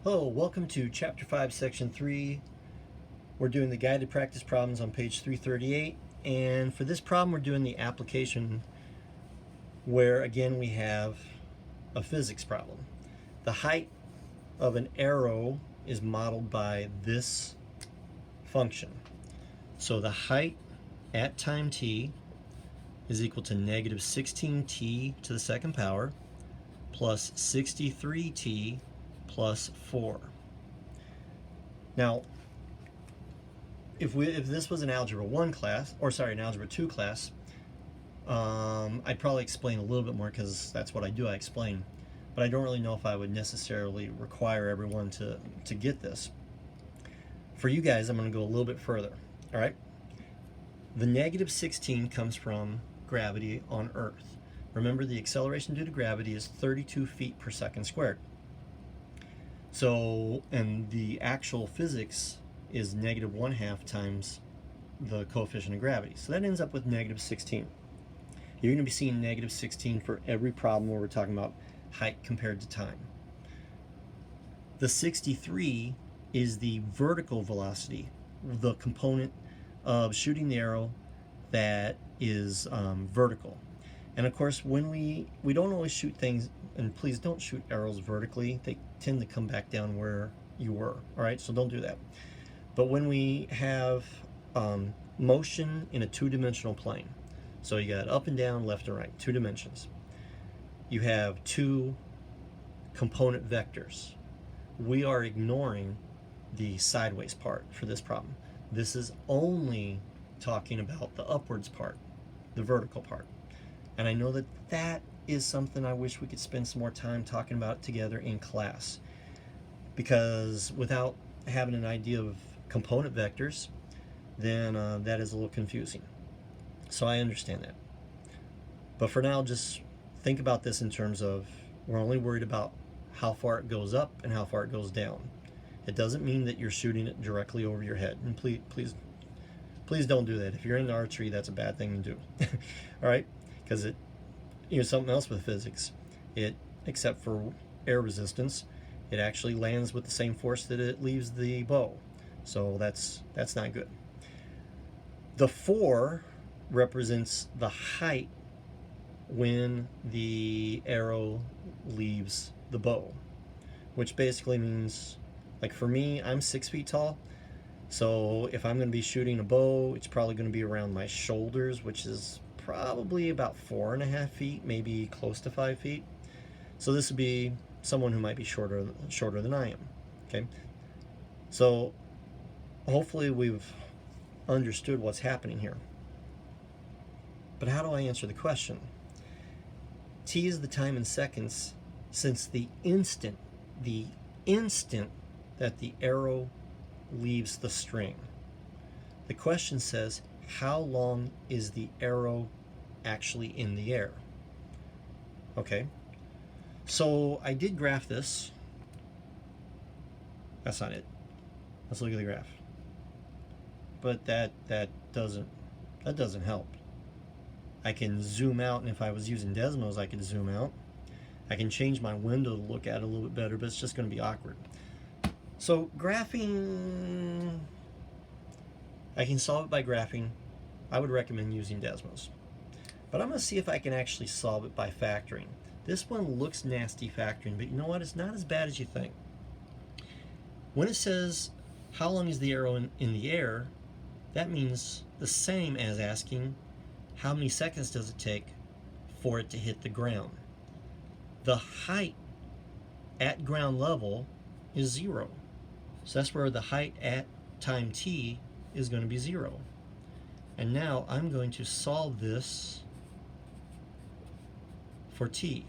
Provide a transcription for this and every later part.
Hello, welcome to Chapter 5, Section 3. We're doing the guided practice problems on page 338. And for this problem, we're doing the application where, again, we have a physics problem. The height of an arrow is modeled by this function. So the height at time t is equal to negative 16t to the second power plus 63t plus 4. Now, if this was an Algebra 1 class, or sorry, an Algebra 2 class, I'd probably explain a little bit more because that's what I do, I explain. But I don't really know if I would necessarily require everyone to get this. For you guys, I'm going to go a little bit further, all right? The negative 16 comes from gravity on Earth. Remember, the acceleration due to gravity is 32 feet per second squared. So, and the actual physics is negative 1/2 times the coefficient of gravity. So that ends up with negative 16. You're going to be seeing negative 16 for every problem where we're talking about height compared to time. The 63 is the vertical velocity, the component of shooting the arrow that is vertical. And of course, when we don't always shoot things, and please don't shoot arrows vertically. They tend to come back down where you were, all right? So don't do that. But when we have motion in a two-dimensional plane, so you got up and down, left and right, 2 dimensions. You have 2 component vectors. We are ignoring the sideways part for this problem. This is only talking about the upwards part, the vertical part. And I know that that is something I wish we could spend some more time talking about together in class. Because without having an idea of component vectors, then that is a little confusing. So I understand that. But for now, just think about this in terms of we're only worried about how far it goes up and how far it goes down. It doesn't mean that you're shooting it directly over your head. And please don't do that. If you're into archery, that's a bad thing to do. All right? Because something else with physics. Except for air resistance, it actually lands with the same force that it leaves the bow. So that's not good. The 4 represents the height when the arrow leaves the bow, which basically means, like for me, I'm 6 feet tall. So if I'm going to be shooting a bow, it's probably going to be around my shoulders, which is probably about 4.5 feet, maybe close to 5 feet. So this would be someone who might be shorter than I am. Okay, so hopefully we've understood what's happening here. But how do I answer the question? T is the time in seconds since the instant that the arrow leaves the string. The question says, how long is the arrow actually in the air? Okay, so I did graph this. That's not it. Let's look at the graph. But that doesn't help. I can zoom out, and if I was using Desmos, I could zoom out. I can change my window to look at it a little bit better, but it's just going to be awkward. So graphing, I can solve it by graphing. I would recommend using Desmos. But I'm going to see if I can actually solve it by factoring. This one looks nasty factoring, but you know what? It's not as bad as you think. When it says, how long is the arrow in the air, that means the same as asking, how many seconds does it take for it to hit the ground? The height at ground level is 0. So that's where the height at time t is going to be 0. And now I'm going to solve this for t.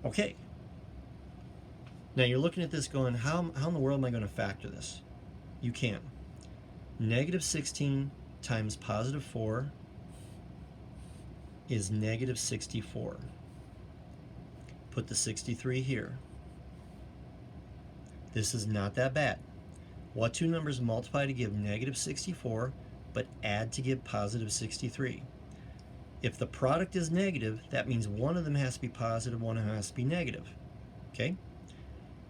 Okay. Now you're looking at this going, how in the world am I going to factor this? You can. Negative 16 times positive 4 is negative 64. Put the 63 here. This is not that bad. What 2 numbers multiply to give negative 64, but add to give positive 63? If the product is negative, that means one of them has to be positive, one of them has to be negative. Okay?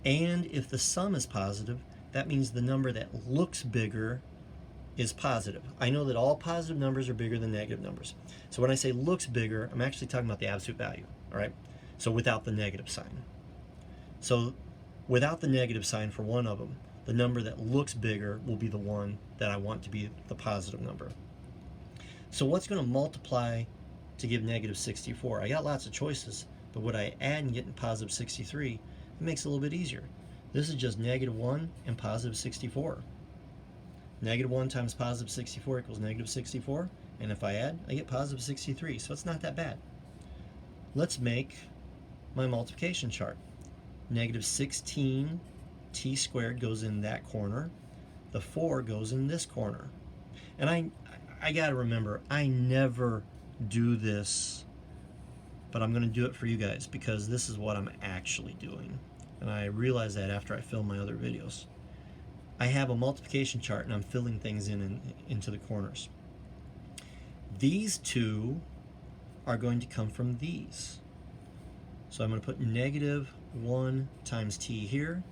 And if the sum is positive, that means the number that looks bigger is positive. I know that all positive numbers are bigger than negative numbers. So when I say looks bigger, I'm actually talking about the absolute value, all right? So without the negative sign. So without the negative sign for one of them, the number that looks bigger will be the one that I want to be the positive number. So what's going to multiply to give negative 64? I got lots of choices, but what I add and get positive 63, it makes it a little bit easier. This is just negative 1 and positive 64. Negative 1 times positive 64 equals negative 64, and if I add, I get positive 63, so it's not that bad. Let's make my multiplication chart. Negative 16 t squared goes in that corner. The 4 goes in this corner. And I got to remember, I never do this, but I'm going to do it for you guys because this is what I'm actually doing. And I realize that after I film my other videos. I have a multiplication chart and I'm filling things into the corners. These two are going to come from these. So I'm going to put negative 1 times t here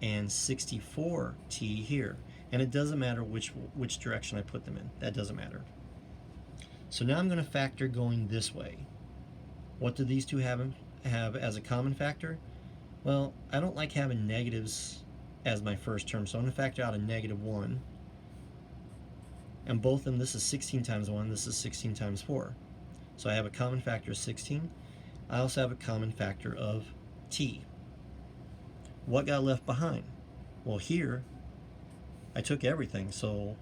and 64t here. And it doesn't matter which direction I put them in. That doesn't matter. So now I'm going to factor going this way. What do these two have as a common factor? Well, I don't like having negatives as my first term, so I'm going to factor out a negative 1. And both of them, this is 16 times 1, this is 16 times 4. So I have a common factor of 16. I also have a common factor of t. What got left behind? Well, here, I took everything, so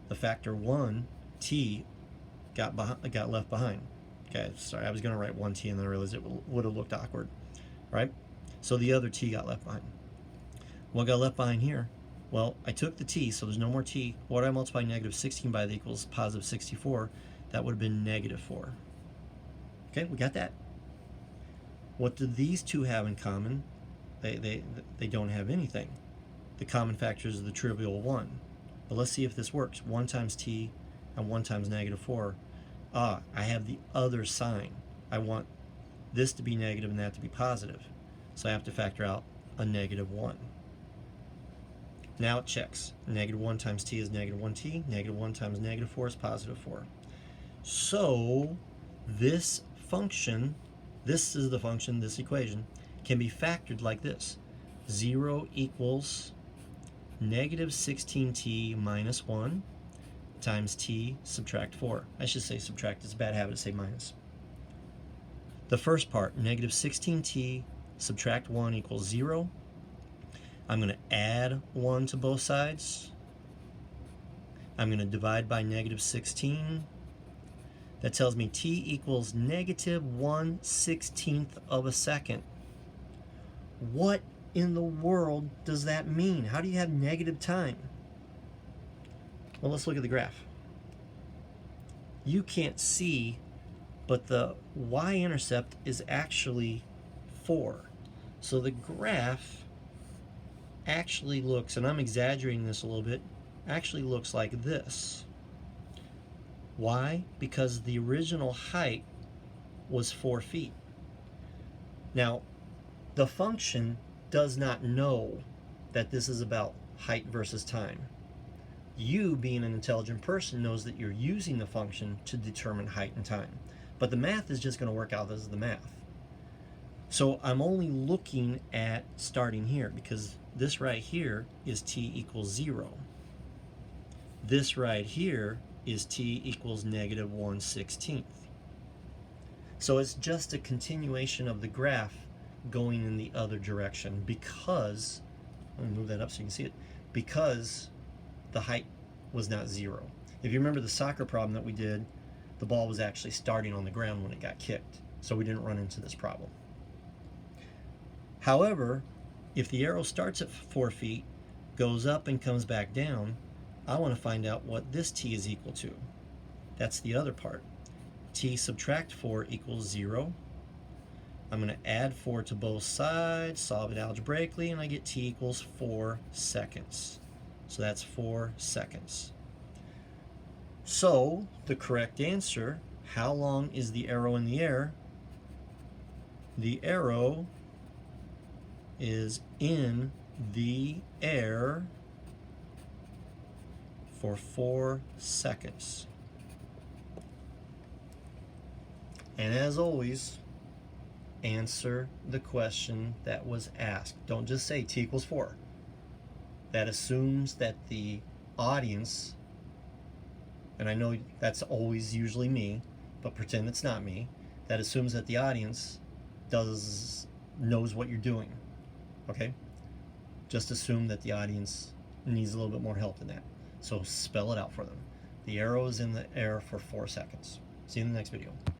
the factor 1, t, got left behind. Okay, sorry, I was going to write 1t and then I realized it would have looked awkward, right? So the other t got left behind. What got left behind here? Well, I took the t, so there's no more t. What do I multiply negative 16 by that equals positive 64? That would have been negative 4. Okay, we got that. What do these two have in common? They don't have anything. The common factors is the trivial 1. But let's see if this works. 1 times t and 1 times negative 4. I have the other sign. I want this to be negative and that to be positive. So I have to factor out a negative 1. Now it checks. Negative 1 times t is negative 1t. Negative 1 times negative 4 is positive 4. So this function, this is the function, this equation, can be factored like this. 0 equals negative 16t minus 1 times t subtract 4. I should say subtract. It's a bad habit to say minus. The first part, negative 16t subtract 1 equals 0. I'm going to add 1 to both sides. I'm going to divide by negative 16. That tells me t equals negative 1/16 of a second. What in the world does that mean? How do you have negative time? Well, let's look at the graph. You can't see, but the y-intercept is actually 4. So the graph actually looks, and I'm exaggerating this a little bit, actually looks like this. Why? Because the original height was 4 feet. Now, the function does not know that this is about height versus time. You, being an intelligent person, knows that you're using the function to determine height and time. But the math is just going to work out as the math. So I'm only looking at starting here because this right here is t equals 0. This right here is t equals negative 1/16. So it's just a continuation of the graph going in the other direction because, let me move that up so you can see it, because the height was not 0. If you remember the soccer problem that we did, the ball was actually starting on the ground when it got kicked. So we didn't run into this problem. However, if the arrow starts at 4 feet, goes up and comes back down, I want to find out what this t is equal to. That's the other part. T subtract 4 equals 0. I'm going to add 4 to both sides, solve it algebraically, and I get t equals 4 seconds. So that's 4 seconds. So the correct answer, how long is the arrow in the air? The arrow is in the air for 4 seconds. And as always, answer the question that was asked. Don't just say t equals 4. That assumes that the audience, and I know that's always usually me, but pretend it's not me, that assumes that the audience knows what you're doing. Okay? Just assume that the audience needs a little bit more help than that. So spell it out for them. The arrow is in the air for 4 seconds. See you in the next video.